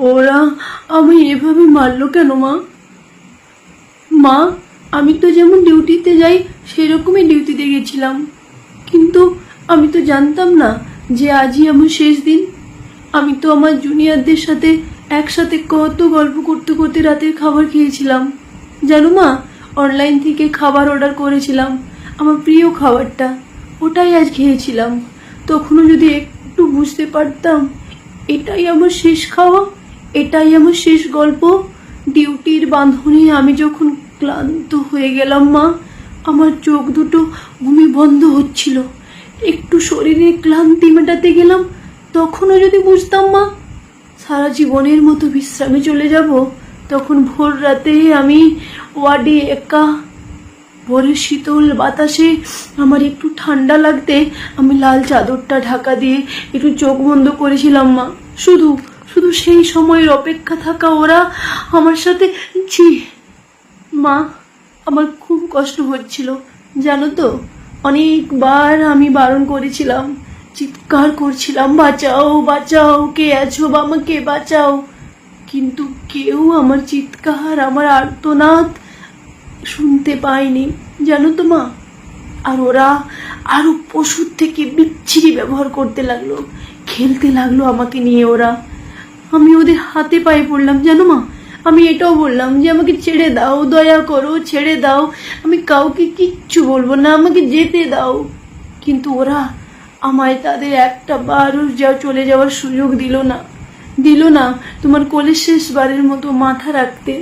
ওরা আমি এভাবে মারলো কেন মা? মা, আমি তো যেমন ডিউটিতে যাই সেরকমই ডিউটিতে গেছিলাম, কিন্তু আমি তো জানতাম না যে আজই আমার শেষ দিন। আমি তো আমার জুনিয়রদের সাথে একসাথে কত গল্প করতে করতে রাতের খাবার খেয়েছিলাম। জানো মা, অনলাইন থেকে খাবার অর্ডার করেছিলাম, আমার প্রিয় খাবারটা, ওটাই আজ খেয়েছিলাম। তখনও যদি একটু বুঝতে পারতাম এটাই আমার শেষ খাওয়া, এটাই আমার শেষ গল্প। ডিউটির বাঁধনে আমি যখন ক্লান্ত হয়ে গেলাম মা, আমার চোখ দুটো ঘুমে বন্ধ হচ্ছিল, একটু শরীরে ক্লান্তি মেটাতে গেলাম, তখনও যদি বুঝতাম মা সারা জীবনের মতো বিশ্রামে চলে যাব, তখন ভোর রাতে আমি ওয়ার্ডে একা, ভোরের শীতল বাতাসে আমার একটু ঠান্ডা লাগতে আমি লাল চাদরটা ঢাকা দিয়ে একটু চোখ বন্ধ করেছিলাম মা। শুধু শুধু সেই সময়ের অপেক্ষা থাকা ওরা আমার সাথে। ছি মা, আমার খুব কষ্ট হচ্ছিল জানো তো। অনেকবার আমি বারণ করেছিলাম, চিৎকার করছিলাম, বাঁচাও বাঁচাও, কে আছো বা আমাকে বাঁচাও, কিন্তু কেউ আমার চিৎকার, আমার আর্তনাদ শুনতে পায়নি জানো তো মা। আর ওরা আরো পশুর থেকে বিচ্ছিরি ব্যবহার করতে লাগলো, খেলতে লাগলো আমাকে নিয়ে ওরা। আমি ওদের হাতে পায়ে পড়লাম জানো মা। আমি এটাও বললাম যে আমাকে ছেড়ে দাও, দয়া করো ছেড়ে দাও, আমি কাউকে কিচ্ছু বলবো না, আমাকে যেতে দাও। কিন্তু ওরা আমায় তাদের একটা বারও চলে যাওয়ার সুযোগ দিল না তোমার কোলে শেষবারের মতো মাথা রাখতে,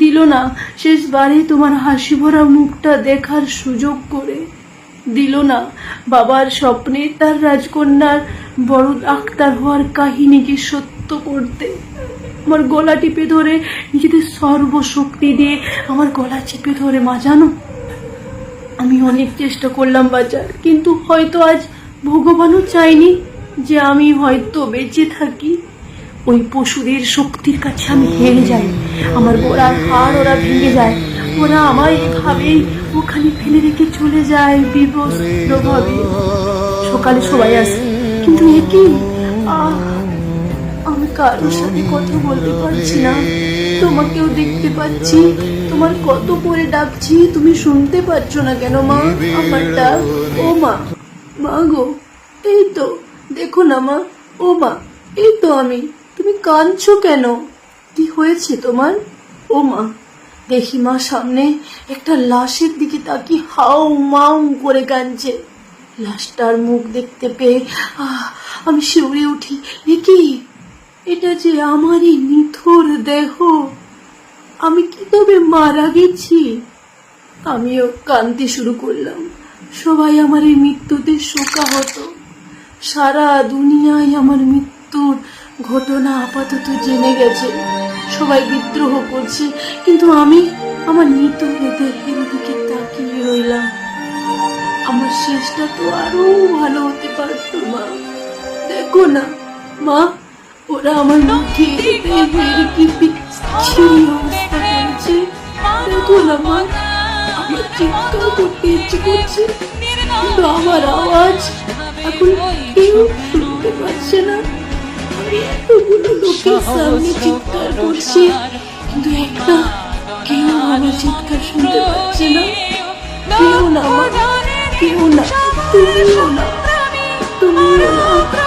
দিল না শেষবারে তোমার হাসি ভরা মুখটা দেখার সুযোগ করে, দিল না বাবার স্বপ্নে তার রাজকন্যার বড় ডাক্তার হওয়ার কাহিনীকে সত্য করতে। আমার গলা টিপে ধরে, নিজেদের সর্বশক্তি দিয়ে আমার গলা চেপে ধরে মা জানো, আমি অনেক চেষ্টা করলাম বাঁচার, কিন্তু হয়তো আজ ভগবানও চাইনি যে আমি হয়তো বেঁচে থাকি। ওই পশুদের শক্তির কাছে আমি হেরে যাই, আমার গোড়ার হাড় ওরা ভেঙে যায়, ওরা আমায় এভাবেই ওখানে ফেলে রেখে চলে যায় বিবস্ত্রভাবে। সকালে সবাই আসে, কিন্তু একই আমি কারোর সাথে কথা বলতে পারছি না। তোমাকেও দেখতে পাচ্ছি, তোমার কত করে ডাকছি, তুমি শুনতে পাচ্ছ না কেন মা আমার ডাক? ও মা, মা গো, এই তো দেখো না মা, ও মা, এই তো আমি, তুমি কাঁদছো কেন? কি হয়েছে তোমার? ও মা, দেখি মা সামনে একটা লাশের দিকে তাকিয়ে হাউ মাউ করে কাঁদছে। লাশটার মুখ দেখতে পেয়ে আমি শিউরে উঠি। কি, এটা যে আমারই নিথর দেহ, আমি কি তবে মারা গেছি? আমিও কাঁদতে শুরু করলাম। সবাই আমার এই মৃত্যুতে শোকাহত, সারা দুনিয়ায় আমার মৃত্যুর ঘটনা আপাতত জেনে গেছে, সবাই বিদ্রোহ করছে, কিন্তু আমি আমার নিথর দেহের দিকে তাকিয়ে রইলাম। আমার শেষটা তো আরো ভালো হতে পারতো মা। দেখো না মা, ওরা আমার মুখে দেহের কি বিচ্ছিরি অবস্থা করেছে। দেখো না মা, আমার চিৎকার করতে ইচ্ছে করছে, কিন্তু আমার আওয়াজ এখন কেউ শুনতে পাচ্ছে না। আমি এতগুলো লোকের সামনে চিৎকার করছি, কিন্তু একটা কেউ আমার চিৎকার শুনতে পাচ্ছে না। কেউ না মা, কেউ না, তুমিও না, তুমিও না।